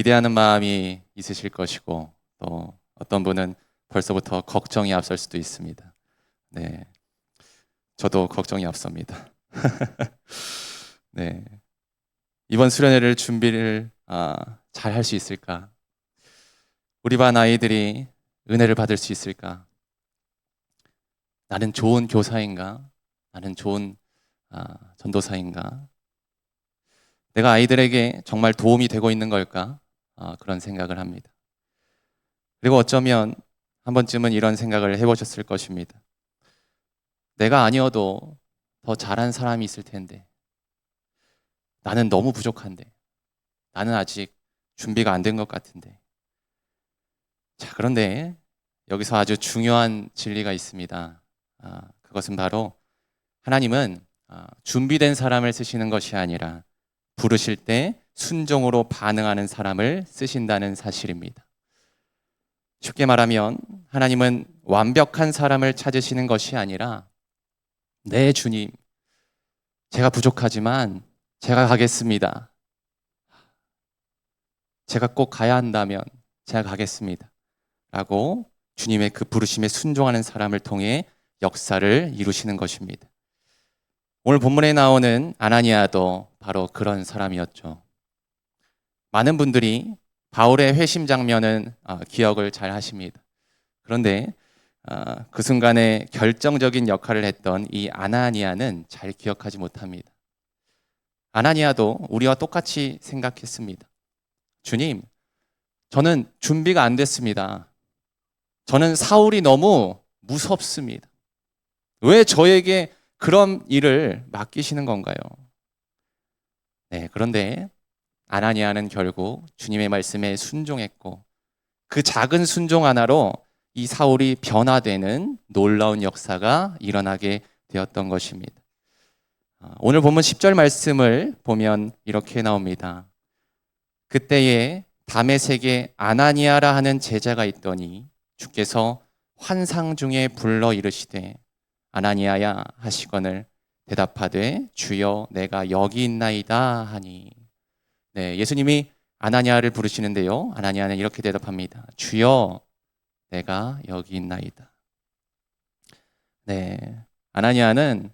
기대하는 마음이 있으실 것이고, 또 어떤 분은 벌써부터 걱정이 앞설 수도 있습니다. 네, 저도 걱정이 앞섭니다. 네, 이번 수련회를 준비를 잘 할 수 있을까? 우리 반 아이들이 은혜를 받을 수 있을까? 나는 좋은 교사인가? 나는 좋은 전도사인가? 내가 아이들에게 정말 도움이 되고 있는 걸까? 그런 생각을 합니다. 그리고 어쩌면 한 번쯤은 이런 생각을 해보셨을 것입니다. 내가 아니어도 더 잘한 사람이 있을 텐데, 나는 너무 부족한데, 나는 아직 준비가 안 된 것 같은데. 자, 그런데 여기서 아주 중요한 진리가 있습니다. 그것은 바로 하나님은 준비된 사람을 쓰시는 것이 아니라 부르실 때 순종으로 반응하는 사람을 쓰신다는 사실입니다. 쉽게 말하면 하나님은 완벽한 사람을 찾으시는 것이 아니라, 네, 주님, 제가 부족하지만 제가 가겠습니다. 제가 꼭 가야 한다면 제가 가겠습니다. 라고 주님의 그 부르심에 순종하는 사람을 통해 역사를 이루시는 것입니다. 오늘 본문에 나오는 아나니아도 바로 그런 사람이었죠. 많은 분들이 바울의 회심 장면은 기억을 잘 하십니다. 그런데 그 순간에 결정적인 역할을 했던 이 아나니아는 잘 기억하지 못합니다. 아나니아도 우리와 똑같이 생각했습니다. 주님, 저는 준비가 안 됐습니다. 저는 사울이 너무 무섭습니다. 왜 저에게 그런 일을 맡기시는 건가요? 네, 그런데 아나니아는 결국 주님의 말씀에 순종했고, 그 작은 순종 하나로 이 사울이 변화되는 놀라운 역사가 일어나게 되었던 것입니다. 오늘 본문 10절 말씀을 보면 이렇게 나옵니다. 그때에 다메섹에 아나니아라 하는 제자가 있더니 주께서 환상 중에 불러 이르시되 아나니아야 하시거늘 대답하되 주여 내가 여기 있나이다 하니. 네, 예수님이 아나니아를 부르시는데요, 아나니아는 이렇게 대답합니다. 주여 내가 여기 있나이다. 네, 아나니아는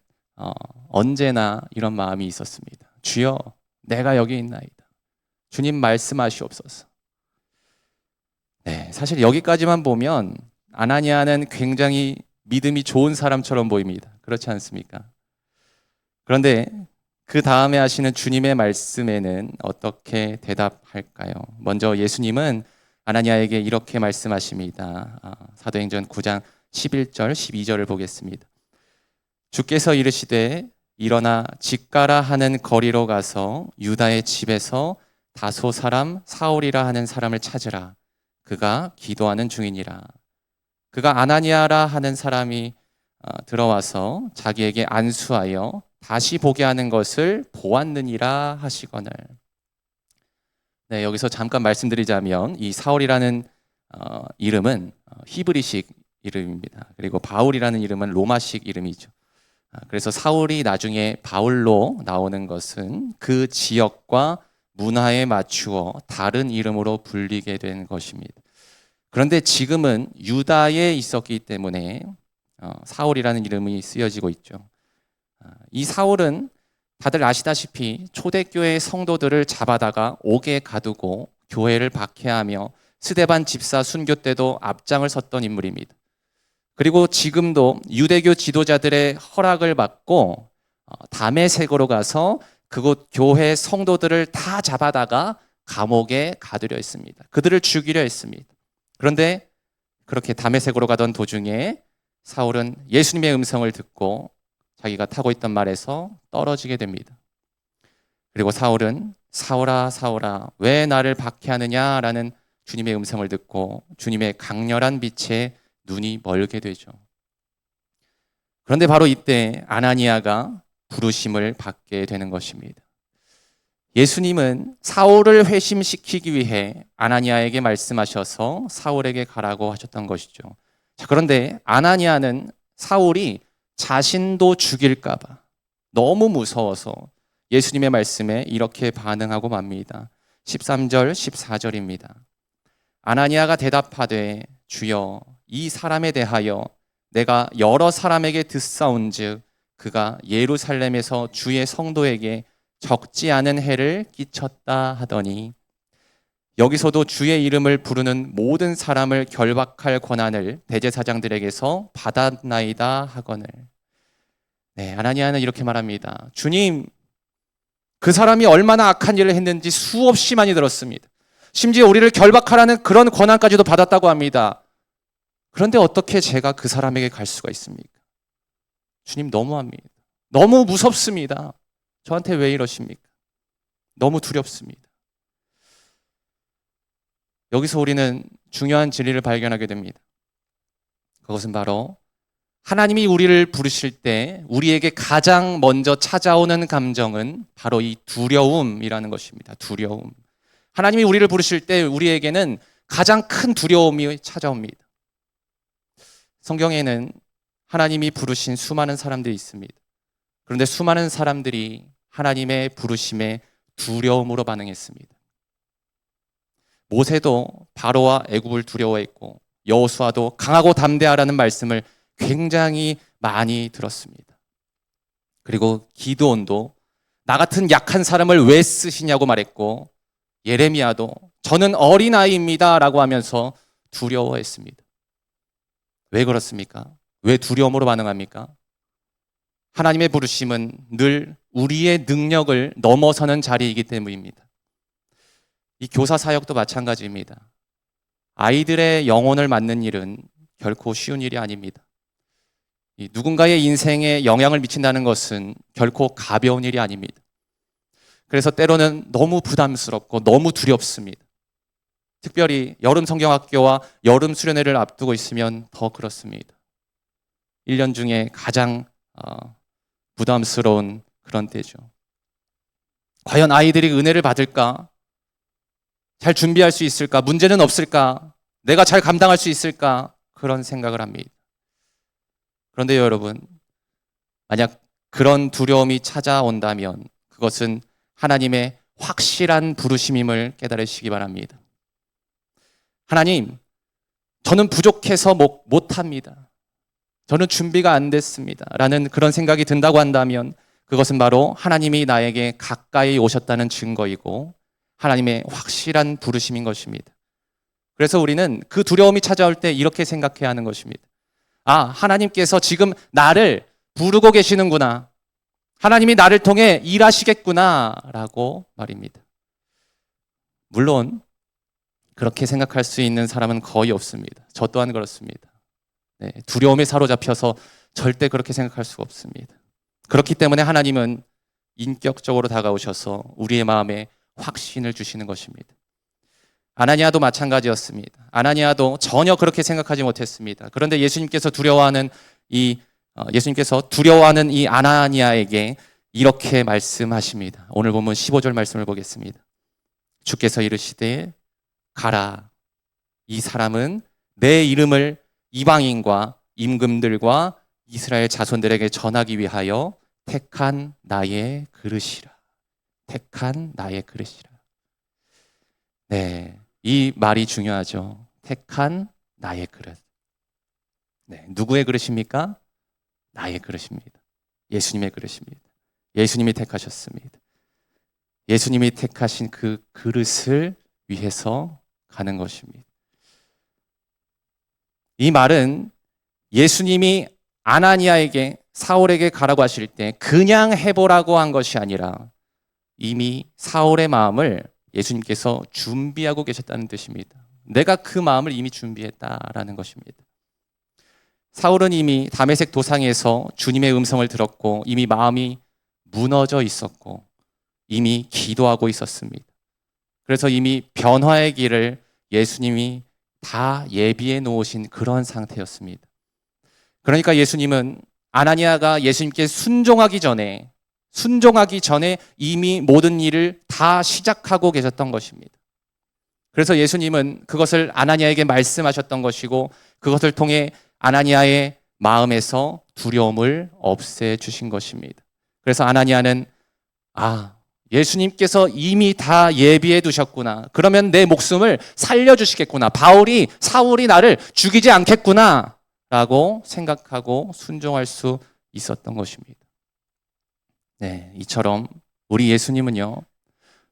언제나 이런 마음이 있었습니다. 주여 내가 여기 있나이다. 주님 말씀하시옵소서. 네, 사실 여기까지만 보면 아나니아는 굉장히 믿음이 좋은 사람처럼 보입니다. 그렇지 않습니까? 그런데 그 다음에 하시는 주님의 말씀에는 어떻게 대답할까요? 먼저 예수님은 아나니아에게 이렇게 말씀하십니다. 사도행전 9장 11절 12절을 보겠습니다. 주께서 이르시되 일어나 직가라 하는 거리로 가서 유다의 집에서 다소 사람 사울이라 하는 사람을 찾으라. 그가 기도하는 중이니라. 그가 아나니아라 하는 사람이 들어와서 자기에게 안수하여 다시 보게 하는 것을 보았느니라 하시거늘. 네, 여기서 잠깐 말씀드리자면 이 사울이라는 이름은 히브리식 이름입니다. 그리고 바울이라는 이름은 로마식 이름이죠. 그래서 사울이 나중에 바울로 나오는 것은 그 지역과 문화에 맞추어 다른 이름으로 불리게 된 것입니다. 그런데 지금은 유다에 있었기 때문에 사울이라는 이름이 쓰여지고 있죠. 이 사울은 다들 아시다시피 초대교회 성도들을 잡아다가 옥에 가두고 교회를 박해하며 스데반 집사 순교 때도 앞장을 섰던 인물입니다. 그리고 지금도 유대교 지도자들의 허락을 받고 다메섹으로 가서 그곳 교회 성도들을 다 잡아다가 감옥에 가두려 했습니다. 그들을 죽이려 했습니다. 그런데 그렇게 다메섹으로 가던 도중에 사울은 예수님의 음성을 듣고 자기가 타고 있던 말에서 떨어지게 됩니다. 그리고 사울은 사울아 사울아 왜 나를 박해하느냐라는 주님의 음성을 듣고 주님의 강렬한 빛에 눈이 멀게 되죠. 그런데 바로 이때 아나니아가 부르심을 받게 되는 것입니다. 예수님은 사울을 회심시키기 위해 아나니아에게 말씀하셔서 사울에게 가라고 하셨던 것이죠. 자, 그런데 아나니아는 사울이 자신도 죽일까 봐 너무 무서워서 예수님의 말씀에 이렇게 반응하고 맙니다. 13절, 14절입니다. 아나니아가 대답하되 주여 이 사람에 대하여 내가 여러 사람에게 듣사온즉 그가 예루살렘에서 주의 성도에게 적지 않은 해를 끼쳤다 하더니 여기서도 주의 이름을 부르는 모든 사람을 결박할 권한을 대제사장들에게서 받았나이다 하거늘. 네, 아나니아는 이렇게 말합니다. 주님, 그 사람이 얼마나 악한 일을 했는지 수없이 많이 들었습니다. 심지어 우리를 결박하라는 그런 권한까지도 받았다고 합니다. 그런데 어떻게 제가 그 사람에게 갈 수가 있습니까? 주님, 너무합니다. 너무 무섭습니다. 저한테 왜 이러십니까? 너무 두렵습니다. 여기서 우리는 중요한 진리를 발견하게 됩니다. 그것은 바로 하나님이 우리를 부르실 때 우리에게 가장 먼저 찾아오는 감정은 바로 이 두려움이라는 것입니다. 두려움. 하나님이 우리를 부르실 때 우리에게는 가장 큰 두려움이 찾아옵니다. 성경에는 하나님이 부르신 수많은 사람들이 있습니다. 그런데 수많은 사람들이 하나님의 부르심에 두려움으로 반응했습니다. 모세도 바로와 애굽을 두려워했고 여호수아도 강하고 담대하라는 말씀을 굉장히 많이 들었습니다. 그리고 기드온도 나 같은 약한 사람을 왜 쓰시냐고 말했고 예레미야도 저는 어린아이입니다 라고 하면서 두려워했습니다. 왜 그렇습니까? 왜 두려움으로 반응합니까? 하나님의 부르심은 늘 우리의 능력을 넘어서는 자리이기 때문입니다. 이 교사 사역도 마찬가지입니다. 아이들의 영혼을 맡는 일은 결코 쉬운 일이 아닙니다. 누군가의 인생에 영향을 미친다는 것은 결코 가벼운 일이 아닙니다. 그래서 때로는 너무 부담스럽고 너무 두렵습니다. 특별히 여름 성경학교와 여름 수련회를 앞두고 있으면 더 그렇습니다. 1년 중에 가장 부담스러운 그런 때죠. 과연 아이들이 은혜를 받을까? 잘 준비할 수 있을까? 문제는 없을까? 내가 잘 감당할 수 있을까? 그런 생각을 합니다. 그런데 여러분, 만약 그런 두려움이 찾아온다면 그것은 하나님의 확실한 부르심임을 깨달으시기 바랍니다. 하나님, 저는 부족해서 못합니다. 저는 준비가 안 됐습니다. 라는 그런 생각이 든다고 한다면 그것은 바로 하나님이 나에게 가까이 오셨다는 증거이고 하나님의 확실한 부르심인 것입니다. 그래서 우리는 그 두려움이 찾아올 때 이렇게 생각해야 하는 것입니다. 아, 하나님께서 지금 나를 부르고 계시는구나. 하나님이 나를 통해 일하시겠구나 라고 말입니다. 물론 그렇게 생각할 수 있는 사람은 거의 없습니다. 저 또한 그렇습니다. 네, 두려움에 사로잡혀서 절대 그렇게 생각할 수가 없습니다. 그렇기 때문에 하나님은 인격적으로 다가오셔서 우리의 마음에 확신을 주시는 것입니다. 아나니아도 마찬가지였습니다. 아나니아도 전혀 그렇게 생각하지 못했습니다. 그런데 예수님께서 두려워하는 이 아나니아에게 이렇게 말씀하십니다. 오늘 본문 15절 말씀을 보겠습니다. 주께서 이르시되 가라. 이 사람은 내 이름을 이방인과 임금들과 이스라엘 자손들에게 전하기 위하여 택한 나의 그릇이라. 택한 나의 그릇이라. 네, 이 말이 중요하죠. 택한 나의 그릇. 네, 누구의 그릇입니까? 나의 그릇입니다. 예수님의 그릇입니다. 예수님이 택하셨습니다. 예수님이 택하신 그 그릇을 위해서 가는 것입니다. 이 말은 예수님이 아나니아에게 사울에게 가라고 하실 때 그냥 해보라고 한 것이 아니라 이미 사울의 마음을 예수님께서 준비하고 계셨다는 뜻입니다. 내가 그 마음을 이미 준비했다라는 것입니다. 사울은 이미 다메섹 도상에서 주님의 음성을 들었고 이미 마음이 무너져 있었고 이미 기도하고 있었습니다. 그래서 이미 변화의 길을 예수님이 다 예비해 놓으신 그런 상태였습니다. 그러니까 예수님은 아나니아가 예수님께 순종하기 전에 이미 모든 일을 다 시작하고 계셨던 것입니다. 그래서 예수님은 그것을 아나니아에게 말씀하셨던 것이고 그것을 통해 아나니아의 마음에서 두려움을 없애주신 것입니다. 그래서 아나니아는 예수님께서 이미 다 예비해 두셨구나. 그러면 내 목숨을 살려주시겠구나. 사울이 나를 죽이지 않겠구나. 라고 생각하고 순종할 수 있었던 것입니다. 네, 이처럼 우리 예수님은요,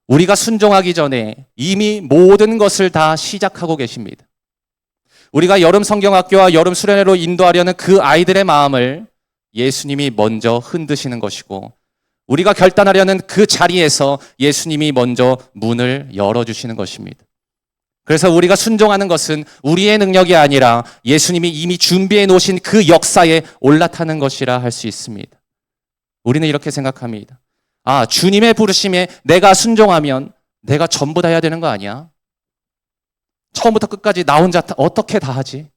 우리가 순종하기 전에 이미 모든 것을 다 시작하고 계십니다. 우리가 여름 성경학교와 여름 수련회로 인도하려는 그 아이들의 마음을 예수님이 먼저 흔드시는 것이고, 우리가 결단하려는 그 자리에서 예수님이 먼저 문을 열어주시는 것입니다. 그래서 우리가 순종하는 것은 우리의 능력이 아니라 예수님이 이미 준비해 놓으신 그 역사에 올라타는 것이라 할 수 있습니다. 우리는 이렇게 생각합니다. 주님의 부르심에 내가 순종하면 내가 전부 다 해야 되는 거 아니야? 처음부터 끝까지 나 혼자 어떻게 다 하지?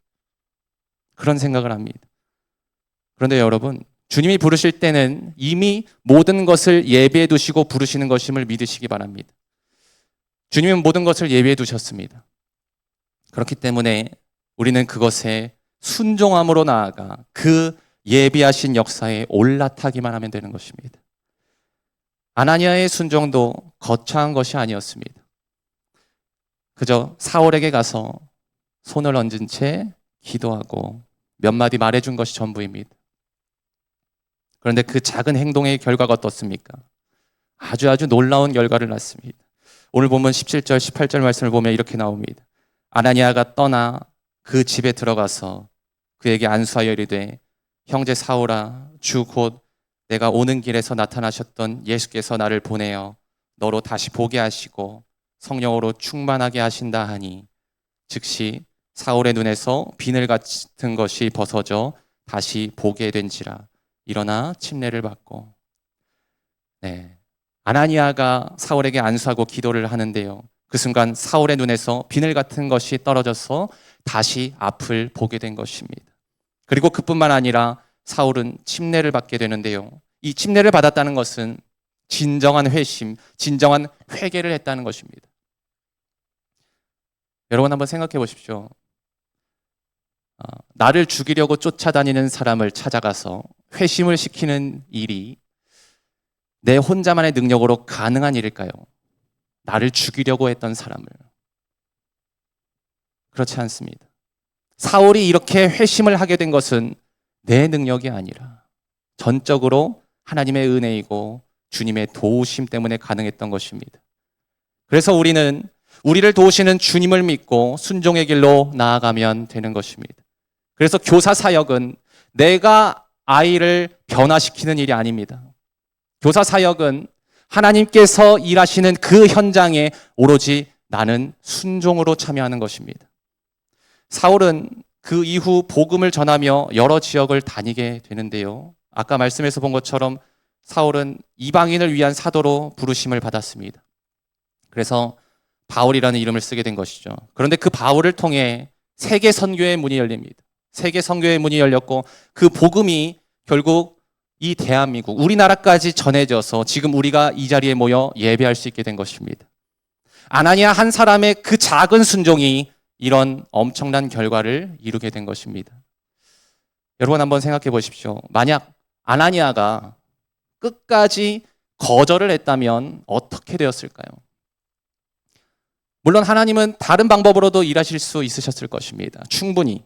그런 생각을 합니다. 그런데 여러분, 주님이 부르실 때는 이미 모든 것을 예비해 두시고 부르시는 것임을 믿으시기 바랍니다. 주님은 모든 것을 예비해 두셨습니다. 그렇기 때문에 우리는 그것에 순종함으로 나아가 그 예비하신 역사에 올라타기만 하면 되는 것입니다. 아나니아의 순종도 거창한 것이 아니었습니다. 그저 사울에게 가서 손을 얹은 채 기도하고 몇 마디 말해준 것이 전부입니다. 그런데 그 작은 행동의 결과가 어떻습니까? 아주 놀라운 결과를 낳습니다. 오늘 보면 17절, 18절 말씀을 보면 이렇게 나옵니다. 아나니아가 떠나 그 집에 들어가서 그에게 안수하여 이르되 형제 사울아, 주 곧 내가 오는 길에서 나타나셨던 예수께서 나를 보내어 너로 다시 보게 하시고 성령으로 충만하게 하신다 하니 즉시 사울의 눈에서 비늘 같은 것이 벗어져 다시 보게 된지라. 일어나 침례를 받고. 아나니아가 사울에게 안수하고 기도를 하는데요, 그 순간 사울의 눈에서 비늘 같은 것이 떨어져서 다시 앞을 보게 된 것입니다. 그리고 그뿐만 아니라 사울은 침례를 받게 되는데요, 이 침례를 받았다는 것은 진정한 회심, 진정한 회개를 했다는 것입니다. 여러분 한번 생각해 보십시오. 나를 죽이려고 쫓아다니는 사람을 찾아가서 회심을 시키는 일이 내 혼자만의 능력으로 가능한 일일까요? 나를 죽이려고 했던 사람을. 그렇지 않습니다. 사울이 이렇게 회심을 하게 된 것은 내 능력이 아니라 전적으로 하나님의 은혜이고 주님의 도우심 때문에 가능했던 것입니다. 그래서 우리는 우리를 도우시는 주님을 믿고 순종의 길로 나아가면 되는 것입니다. 그래서 교사 사역은 내가 아이를 변화시키는 일이 아닙니다. 교사 사역은 하나님께서 일하시는 그 현장에 오로지 나는 순종으로 참여하는 것입니다. 사울은 그 이후 복음을 전하며 여러 지역을 다니게 되는데요, 아까 말씀에서 본 것처럼 사울은 이방인을 위한 사도로 부르심을 받았습니다. 그래서 바울이라는 이름을 쓰게 된 것이죠. 그런데 그 바울을 통해 세계 선교의 문이 열립니다. 세계 선교의 문이 열렸고 그 복음이 결국 이 대한민국, 우리나라까지 전해져서 지금 우리가 이 자리에 모여 예배할 수 있게 된 것입니다. 아나니아 한 사람의 그 작은 순종이 이런 엄청난 결과를 이루게 된 것입니다. 여러분 한번 생각해 보십시오. 만약 아나니아가 끝까지 거절을 했다면 어떻게 되었을까요? 물론 하나님은 다른 방법으로도 일하실 수 있으셨을 것입니다. 충분히.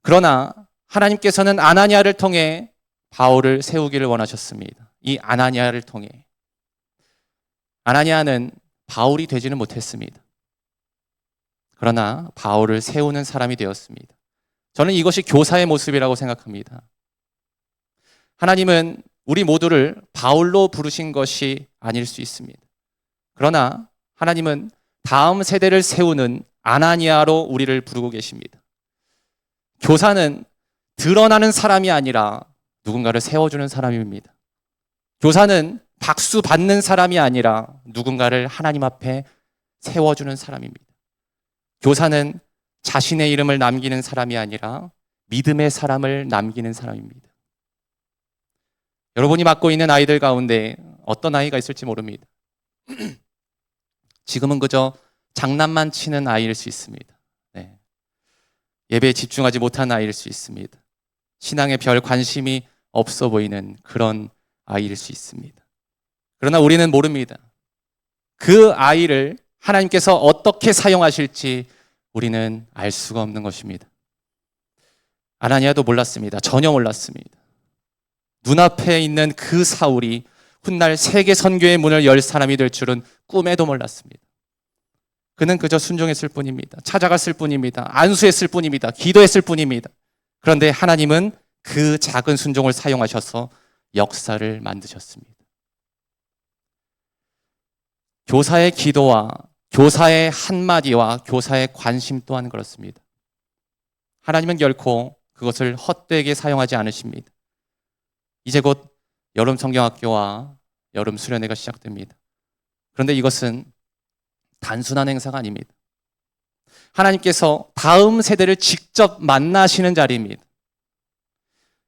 그러나 하나님께서는 아나니아를 통해 바울을 세우기를 원하셨습니다. 이 아나니아를 통해. 아나니아는 바울이 되지는 못했습니다. 그러나 바울을 세우는 사람이 되었습니다. 저는 이것이 교사의 모습이라고 생각합니다. 하나님은 우리 모두를 바울로 부르신 것이 아닐 수 있습니다. 그러나 하나님은 다음 세대를 세우는 아나니아로 우리를 부르고 계십니다. 교사는 드러나는 사람이 아니라 누군가를 세워주는 사람입니다. 교사는 박수 받는 사람이 아니라 누군가를 하나님 앞에 세워주는 사람입니다. 교사는 자신의 이름을 남기는 사람이 아니라 믿음의 사람을 남기는 사람입니다. 여러분이 맡고 있는 아이들 가운데 어떤 아이가 있을지 모릅니다. 지금은 그저 장난만 치는 아이일 수 있습니다. 예배에 집중하지 못한 아이일 수 있습니다. 신앙에 별 관심이 없어 보이는 그런 아이일 수 있습니다. 그러나 우리는 모릅니다. 그 아이를 하나님께서 어떻게 사용하실지 우리는 알 수가 없는 것입니다. 아나니아도 몰랐습니다. 전혀 몰랐습니다. 눈앞에 있는 그 사울이 훗날 세계 선교의 문을 열 사람이 될 줄은 꿈에도 몰랐습니다. 그는 그저 순종했을 뿐입니다. 찾아갔을 뿐입니다. 안수했을 뿐입니다. 기도했을 뿐입니다. 그런데 하나님은 그 작은 순종을 사용하셔서 역사를 만드셨습니다. 교사의 기도와 교사의 한마디와 교사의 관심 또한 그렇습니다. 하나님은 결코 그것을 헛되게 사용하지 않으십니다. 이제 곧 여름 성경학교와 여름 수련회가 시작됩니다. 그런데 이것은 단순한 행사가 아닙니다. 하나님께서 다음 세대를 직접 만나시는 자리입니다.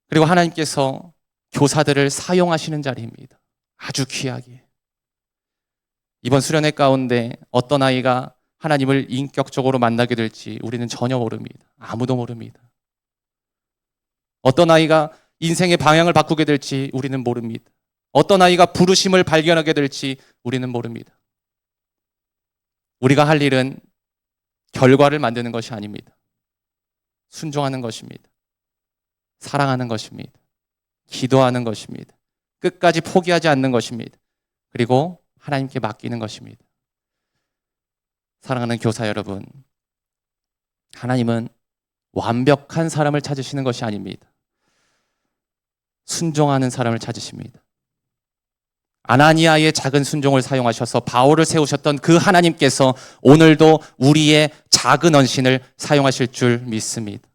그리고 하나님께서 교사들을 사용하시는 자리입니다. 아주 귀하게. 이번 수련회 가운데 어떤 아이가 하나님을 인격적으로 만나게 될지 우리는 전혀 모릅니다. 아무도 모릅니다. 어떤 아이가 인생의 방향을 바꾸게 될지 우리는 모릅니다. 어떤 아이가 부르심을 발견하게 될지 우리는 모릅니다. 우리가 할 일은 결과를 만드는 것이 아닙니다. 순종하는 것입니다. 사랑하는 것입니다. 기도하는 것입니다. 끝까지 포기하지 않는 것입니다. 그리고 하나님께 맡기는 것입니다. 사랑하는 교사 여러분, 하나님은 완벽한 사람을 찾으시는 것이 아닙니다. 순종하는 사람을 찾으십니다. 아나니아의 작은 순종을 사용하셔서 바울을 세우셨던 그 하나님께서 오늘도 우리의 작은 헌신을 사용하실 줄 믿습니다.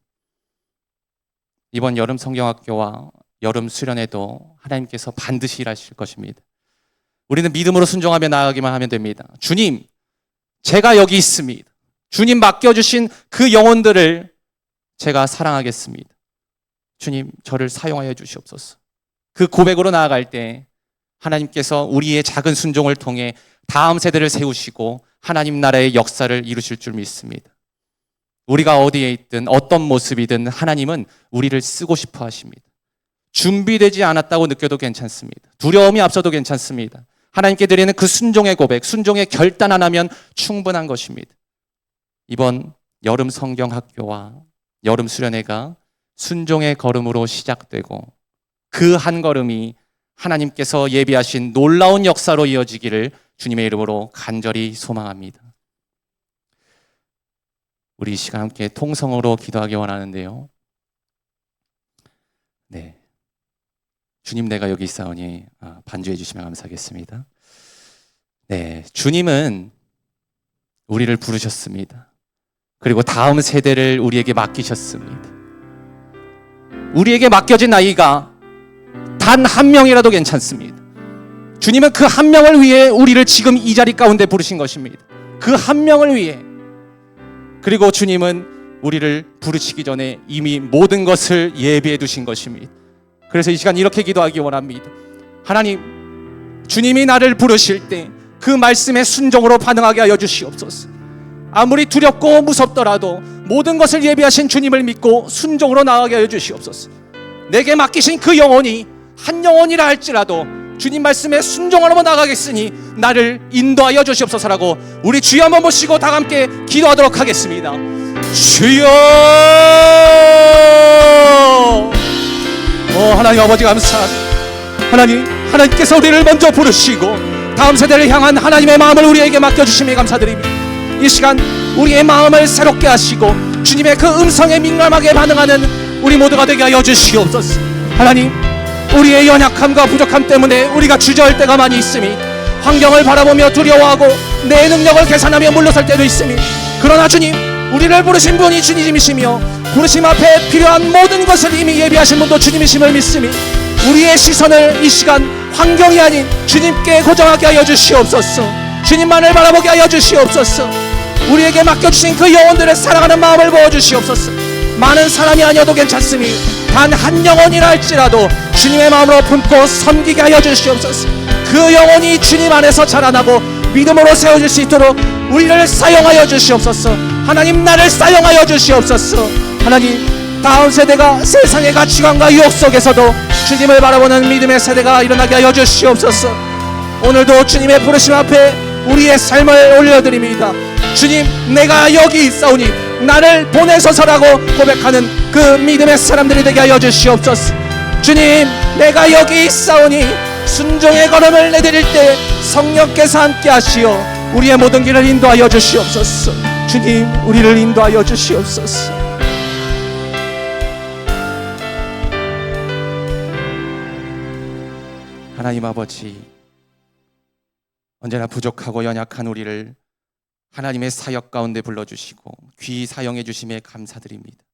이번 여름 성경학교와 여름 수련회도 하나님께서 반드시 일하실 것입니다. 우리는 믿음으로 순종하며 나아가기만 하면 됩니다. 주님, 제가 여기 있습니다. 주님 맡겨주신 그 영혼들을 제가 사랑하겠습니다. 주님, 저를 사용하여 주시옵소서. 그 고백으로 나아갈 때 하나님께서 우리의 작은 순종을 통해 다음 세대를 세우시고 하나님 나라의 역사를 이루실 줄 믿습니다. 우리가 어디에 있든 어떤 모습이든 하나님은 우리를 쓰고 싶어 하십니다. 준비되지 않았다고 느껴도 괜찮습니다. 두려움이 앞서도 괜찮습니다. 하나님께 드리는 그 순종의 고백, 순종의 결단 하나면 충분한 것입니다. 이번 여름 성경학교와 여름 수련회가 순종의 걸음으로 시작되고 그 한 걸음이 하나님께서 예비하신 놀라운 역사로 이어지기를 주님의 이름으로 간절히 소망합니다. 우리 이 시간 함께 통성으로 기도하기 원하는데요. 네, 주님 내가 여기 있사오니 반주해 주시면 감사하겠습니다. 네, 주님은 우리를 부르셨습니다. 그리고 다음 세대를 우리에게 맡기셨습니다. 우리에게 맡겨진 아이가 단 한 명이라도 괜찮습니다. 주님은 그 한 명을 위해 우리를 지금 이 자리 가운데 부르신 것입니다. 그 한 명을 위해. 그리고 주님은 우리를 부르시기 전에 이미 모든 것을 예비해 두신 것입니다. 그래서 이 시간 이렇게 기도하기 원합니다. 하나님, 주님이 나를 부르실 때 그 말씀에 순종으로 반응하게 하여 주시옵소서. 아무리 두렵고 무섭더라도 모든 것을 예비하신 주님을 믿고 순종으로 나아가게 하여 주시옵소서. 내게 맡기신 그 영혼이 한 영혼이라 할지라도 주님 말씀에 순종하러 나가겠으니 나를 인도하여 주시옵소서라고 우리 주여 한번 모시고 다 함께 기도하도록 하겠습니다. 주여! 하나님 아버지 감사합니다. 하나님께서 우리를 먼저 부르시고 다음 세대를 향한 하나님의 마음을 우리에게 맡겨주심에 감사드립니다. 이 시간 우리의 마음을 새롭게 하시고 주님의 그 음성에 민감하게 반응하는 우리 모두가 되게 하여 주시옵소서. 하나님, 우리의 연약함과 부족함 때문에 우리가 주저할 때가 많이 있으니 환경을 바라보며 두려워하고 내 능력을 계산하며 물러설 때도 있으니 그러나 주님, 우리를 부르신 분이 주님이시며 부르심 앞에 필요한 모든 것을 이미 예비하신 분도 주님이심을 믿으니 우리의 시선을 이 시간 환경이 아닌 주님께 고정하게 하여 주시옵소서. 주님만을 바라보게 하여 주시옵소서. 우리에게 맡겨주신 그 영혼들을 사랑하는 마음을 부어주시옵소서. 많은 사람이 아니어도 괜찮으니 단 한 영혼이라 할지라도 주님의 마음으로 품고 섬기게 하여 주시옵소서. 그 영혼이 주님 안에서 자라나고 믿음으로 세워질 수 있도록 우리를 사용하여 주시옵소서. 하나님, 나를 사용하여 주시옵소서. 하나님, 다음 세대가 세상의 가치관과 유혹 속에서도 주님을 바라보는 믿음의 세대가 일어나게 하여 주시옵소서. 오늘도 주님의 부르심 앞에 우리의 삶을 올려드립니다. 주님, 내가 여기 있사오니 나를 보내소서라고 고백하는 그 믿음의 사람들이 되게 하여 주시옵소서. 주님, 내가 여기 있사오니 순종의 걸음을 내드릴 때 성령께서 함께 하시어 우리의 모든 길을 인도하여 주시옵소서. 주님, 우리를 인도하여 주시옵소서. 하나님 아버지, 언제나 부족하고 연약한 우리를 하나님의 사역 가운데 불러주시고 귀히 사용해 주심에 감사드립니다.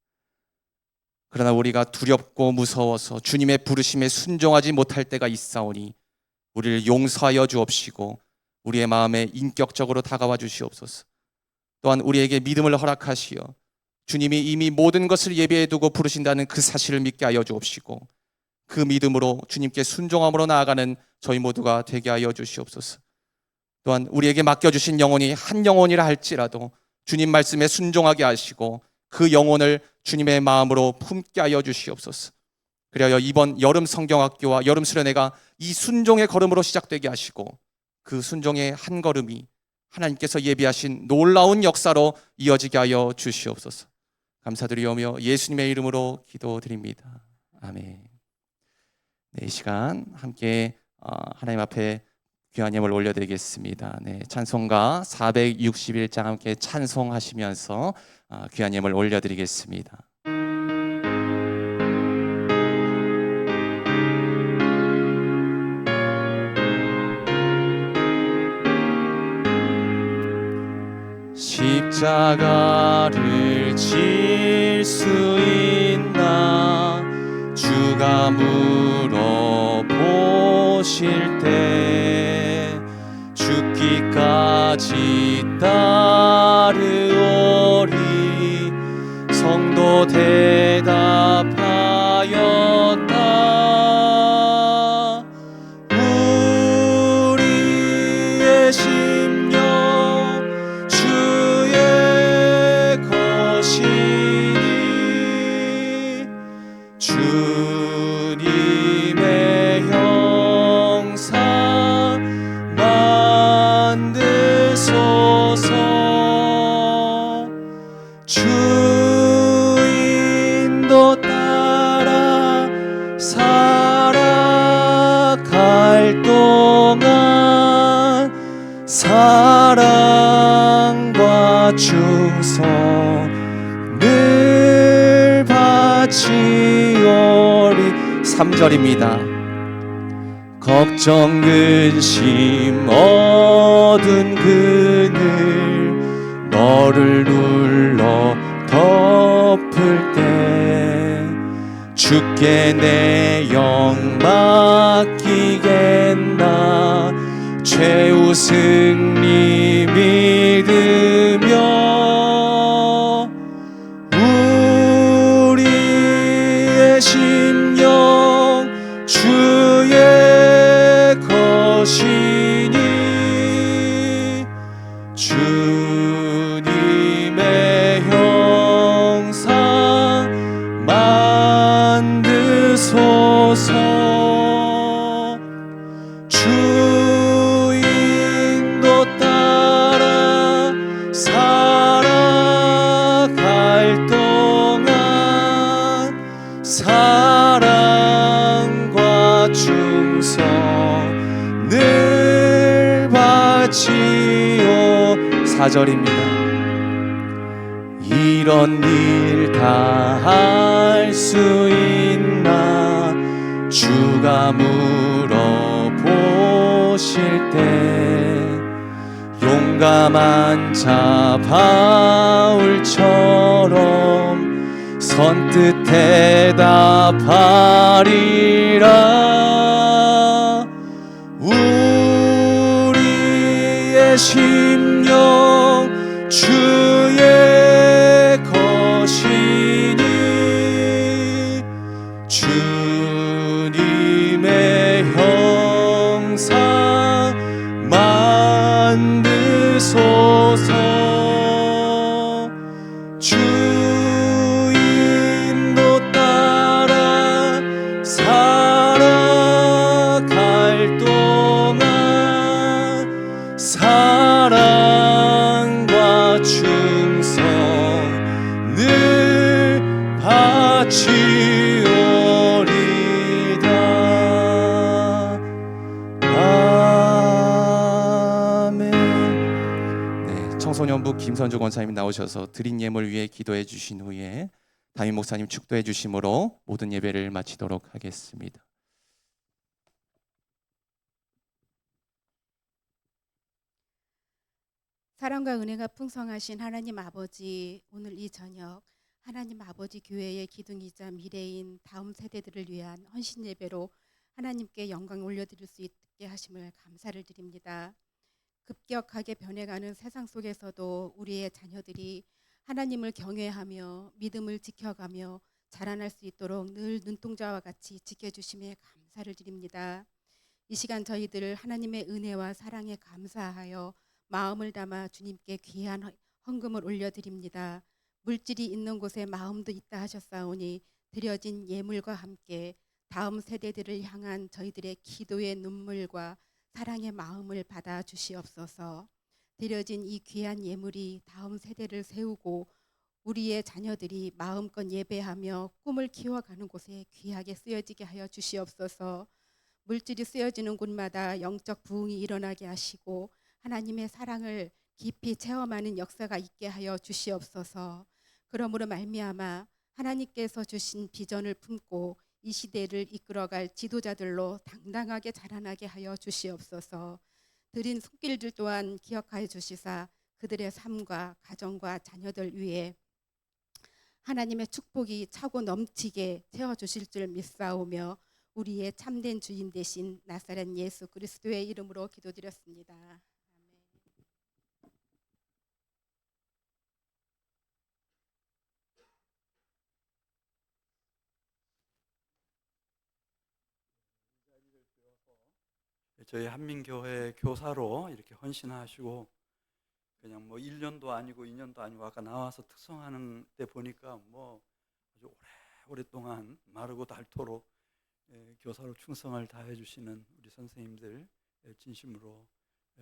그러나 우리가 두렵고 무서워서 주님의 부르심에 순종하지 못할 때가 있사오니 우리를 용서하여 주옵시고 우리의 마음에 인격적으로 다가와 주시옵소서. 또한 우리에게 믿음을 허락하시어 주님이 이미 모든 것을 예비해 두고 부르신다는 그 사실을 믿게 하여 주옵시고 그 믿음으로 주님께 순종함으로 나아가는 저희 모두가 되게 하여 주시옵소서. 또한 우리에게 맡겨주신 영혼이 한 영혼이라 할지라도 주님 말씀에 순종하게 하시고 그 영혼을 주님의 마음으로 품게 하여 주시옵소서. 그리하여 이번 여름 성경학교와 여름 수련회가 이 순종의 걸음으로 시작되게 하시고 그 순종의 한 걸음이 하나님께서 예비하신 놀라운 역사로 이어지게 하여 주시옵소서. 감사드리오며 예수님의 이름으로 기도드립니다. 아멘. 네, 이 시간 함께 하나님 앞에 귀한 예물 올려드리겠습니다. 네, 찬송가 461장 함께 찬송하시면서 귀한 예물 올려드리겠습니다. 십자가를 질 수 있나 주가 물어보실 때 죽기까지 따르오리. 성도 대답하였다. 우리의 심령 주의 것이니 주님의 형상 만드소서. 주인도 따라 살아갈 동안 사랑과 충성을 바치오리. 3절입니다. 걱정 근심 어두운 그늘 너를 눌러 덮을 때 주께 내 영 맡기겠나. 최후 승리 믿으며 우리의 심령 주의 것이니 주님의 형상 만드소서. 주인도 따라 살아갈 동안 사랑과 충성을 바치오. 4절입니다. 이런 일 다 할 수 있나 주가 물어보실 때 용감한 자 바울처럼 선뜻 대답하리라. 우리의 심령 주의 것이니 주님의 형상 만드소서. 주인도 따라 살아갈 동안 바치오리다. 아멘. 네, 청소년부 김선주 권사님 나오셔서 드린 예물 위해 기도해 주신 후에 담임 목사님 축도해 주심으로 모든 예배를 마치도록 하겠습니다. 사랑과 은혜가 풍성하신 하나님 아버지, 오늘 이 저녁 하나님 아버지 교회의 기둥이자 미래인 다음 세대들을 위한 헌신 예배로 하나님께 영광 올려드릴 수 있게 하심을 감사를 드립니다. 급격하게 변해가는 세상 속에서도 우리의 자녀들이 하나님을 경외하며 믿음을 지켜가며 자라날 수 있도록 늘 눈동자와 같이 지켜주심에 감사를 드립니다. 이 시간 저희들 하나님의 은혜와 사랑에 감사하여 마음을 담아 주님께 귀한 헌금을 올려드립니다. 물질이 있는 곳에 마음도 있다 하셨사오니 드려진 예물과 함께 다음 세대들을 향한 저희들의 기도의 눈물과 사랑의 마음을 받아 주시옵소서. 드려진 이 귀한 예물이 다음 세대를 세우고 우리의 자녀들이 마음껏 예배하며 꿈을 키워가는 곳에 귀하게 쓰여지게 하여 주시옵소서. 물질이 쓰여지는 곳마다 영적 부흥이 일어나게 하시고 하나님의 사랑을 깊이 체험하는 역사가 있게 하여 주시옵소서. 그러므로 말미암아 하나님께서 주신 비전을 품고 이 시대를 이끌어갈 지도자들로 당당하게 자라나게 하여 주시옵소서. 드린 손길들 또한 기억하여 주시사 그들의 삶과 가정과 자녀들 위에 하나님의 축복이 차고 넘치게 채워주실 줄 믿사오며 우리의 참된 주인 되신 나사렛 예수 그리스도의 이름으로 기도드렸습니다. 아멘. 저희 한민교회 교사로 이렇게 헌신하시고 그냥 뭐 1년도 아니고 2년도 아니고 아까 나와서 특성하는 때 보니까 뭐 아주 오랫동안 마르고 닳도록 교사로 충성을 다해 주시는 우리 선생님들 진심으로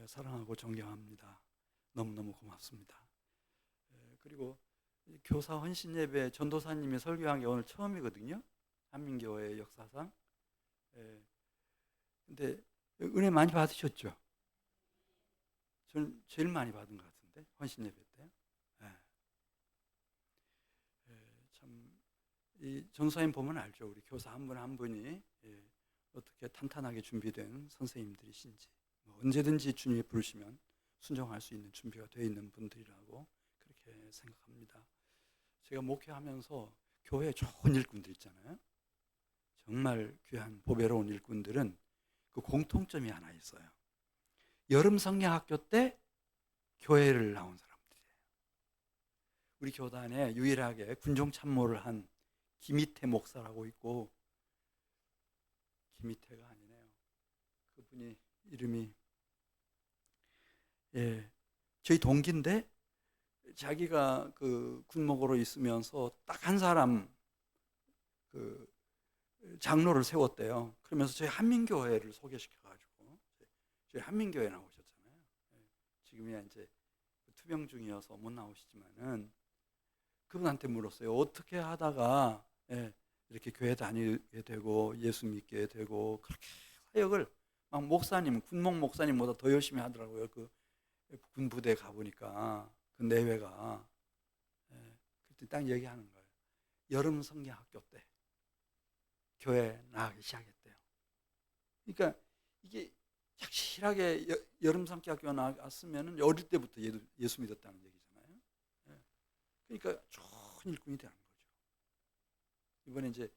사랑하고 존경합니다. 너무너무 고맙습니다. 그리고 교사 헌신 예배 전도사님이 설교한 게 오늘 처음이거든요. 한민교회 역사상. 근데 은혜 많이 받으셨죠? 저는 제일 많이 받은 것 같은데 헌신 예배 때. 참 이 전사님 보면 알죠. 우리 교사 한 분 한 분이 어떻게 탄탄하게 준비된 선생님들이신지, 뭐 언제든지 주님이 부르시면 순종할 수 있는 준비가 되어 있는 분들이라고 그렇게 생각합니다. 제가 목회하면서 교회에 좋은 일꾼들 있잖아요. 정말 귀한 보배로운 일꾼들은 그 공통점이 하나 있어요. 여름 성경학교 때 교회를 나온 사람들이에요. 우리 교단에 유일하게 군종 참모를 한 김희태 목사라고 있고, 김희태가 아니네요. 그분이 이름이 저희 동기인데 자기가 그 군목으로 있으면서 딱 한 사람 그 장로를 세웠대요. 그러면서 저희 한민교회를 소개시켜가지고 저희 한민교회 나오셨잖아요. 지금이야 이제 투병 중이어서 못 나오시지만은 그분한테 물었어요. 어떻게 하다가 이렇게 교회 다니게 되고 예수 믿게 되고 그렇게 사역을 막 목사님, 군목 목사님보다 더 열심히 하더라고요. 그 군부대 가보니까 그 내외가 그때 딱 얘기하는 거예요. 여름 성경학교 때 교회 나가기 시작했대요. 그러니까 이게 착실하게 여름 성경학교 나갔으면 어릴 때부터 예수 믿었다는 얘기잖아요. 그러니까 좋은 일꾼이 되는 거죠. 이번에 이제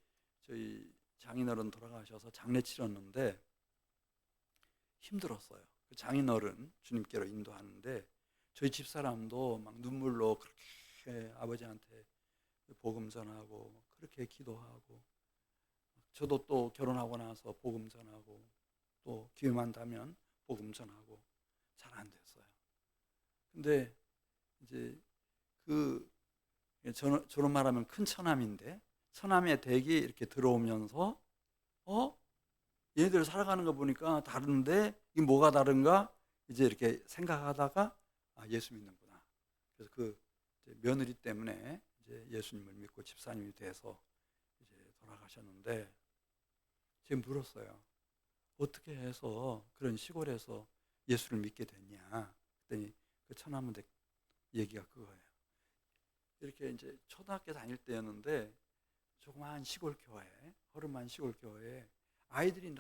저희 장인어른 돌아가셔서 장례 치렀는데 힘들었어요. 그 장인어른 주님께로 인도하는데 저희 집사람도 막 눈물로 그렇게 아버지한테 복음 전하고 그렇게 기도하고, 저도 또 결혼하고 나서 복음 전하고 또 기회만 되면 복음 전하고 잘 안 됐어요. 근데 이제 저런 말하면 큰 처남인데 처남의 댁이 이렇게 들어오면서 얘네들 살아가는 거 보니까 다른데 이게 뭐가 다른가 이제 이렇게 생각하다가 예수 믿는구나. 그래서 그 며느리 때문에 이제 예수님을 믿고 집사님이 돼서 돌아가셨는데 제가 물었어요. 어떻게 해서 그런 시골에서 예수를 믿게 됐냐? 그랬더니 그 천하문대 얘기가 그거예요. 이렇게 이제 초등학교 다닐 때였는데 조그마한 시골 교회, 허름한 시골 교회에 아이들이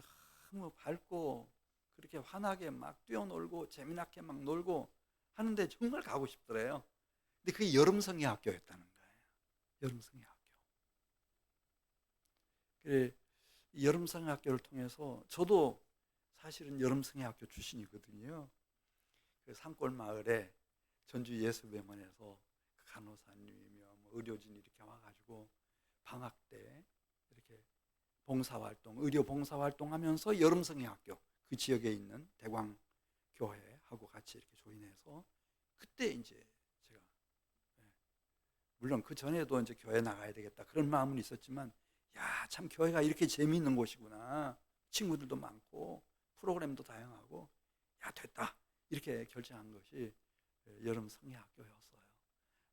너무 밝고 그렇게 환하게 막 뛰어놀고 재미나게 막 놀고 하는데 정말 가고 싶더래요. 근데 그게 여름성의 학교였다는 거예요. 여름성의 학교. 그래, 이 여름성의 학교를 통해서 저도 사실은 여름성의 학교 출신이거든요. 그 산골 마을에 전주 예수병원에서 간호사님이며 뭐 의료진이 이렇게 와가지고 방학 때 이렇게 봉사활동, 의료 봉사활동하면서 여름성의 학교 그 지역에 있는 대광 교회하고 같이 이렇게 조인해서 그때 이제 제가 물론 그 전에도 이제 교회 나가야 되겠다 그런 마음은 있었지만 야, 참 교회가 이렇게 재미있는 곳이구나. 친구들도 많고 프로그램도 다양하고 야, 됐다. 이렇게 결정한 것이 여름 성회학교였어요.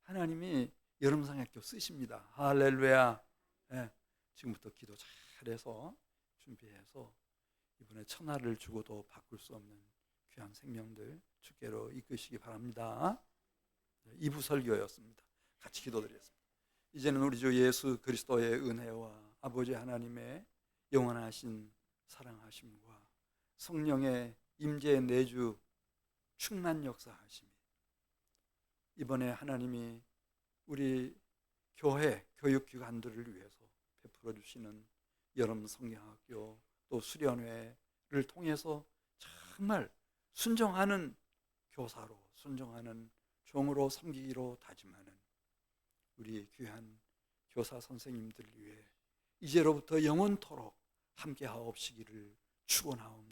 하나님이 여름 성회학교 쓰십니다. 할렐루야. 예, 지금부터 기도 잘해서 준비해서 이번에 천하를 주고도 바꿀 수 없는 귀한 생명들 주께로 이끄시기 바랍니다. 2부 설교였습니다. 같이 기도드리겠습니다. 이제는 우리 주 예수 그리스도의 은혜와 아버지 하나님의 영원하신 사랑하심과 성령의 임재의 내주 충만 역사하심이 이번에 하나님이 우리 교회 교육기관들을 위해서 베풀어 주시는 여름 성경학교 또 수련회를 통해서 정말 순종하는 교사로 순종하는 종으로 섬기기로 다짐하는 우리 귀한 교사 선생님들 위해 이제로부터 영원토록 함께하옵시기를 축원하옵나이다.